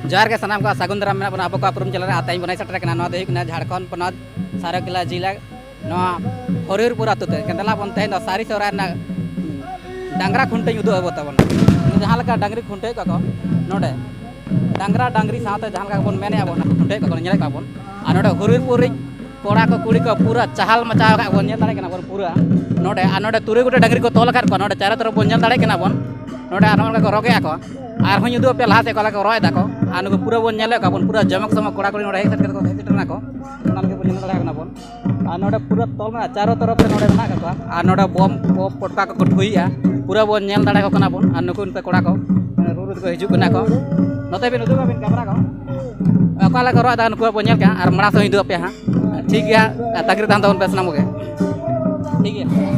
जोहार के सनाम को सागुन दाराम मेना बना अब को पुरुम चलरे आते बनाई सटर कना नवा देही कना झारखंड पनत सारकेला जिला नवा हरिहरपुर आतो ते केंदला बनते न सारी सोरा ना डांगरा खुंटे उदो अब तबन जहां लका डांगरी खुंटे को नोडे डांगरा डांगरी साथे जहां लका बन मेने अब खुंटे को नेले का बन आ नोडे हरिहरपुर कोड़ा को कुड़ी को पूरा चहल मचाव का बन नेल दाड़े कना बन पूरा नोडे आ नोडे तुरे गोटे डांगरी को तोल कर को नोडे चारों तरफ बन नेल दाड़े कना बन नोडे आनमल को रोगे आको आर हूँ उदू पे लहाते को रोय दाको आर नुक पूरा बन नेले का बन पूरा जमक समक कोड़ा कोड़ी नोडे हेड को हेड को ना के बन नेल दाड़े कना बन आ नोडे पूरा तोल में चारों तरफ से नोडे ना का आ नोडे बम पटका को ठुईया पूरा बन नेल दाड़े को कना बन आ नुक उनते कोड़ा को रुरु को हिजु कना को नते बिन उदू बिन कैमरा को अकाला को रोय दा नुक बन नेल का आर मरा सो हिदू पे हां ठीक गया ताकि तान तवन पे सनामो के ठीक है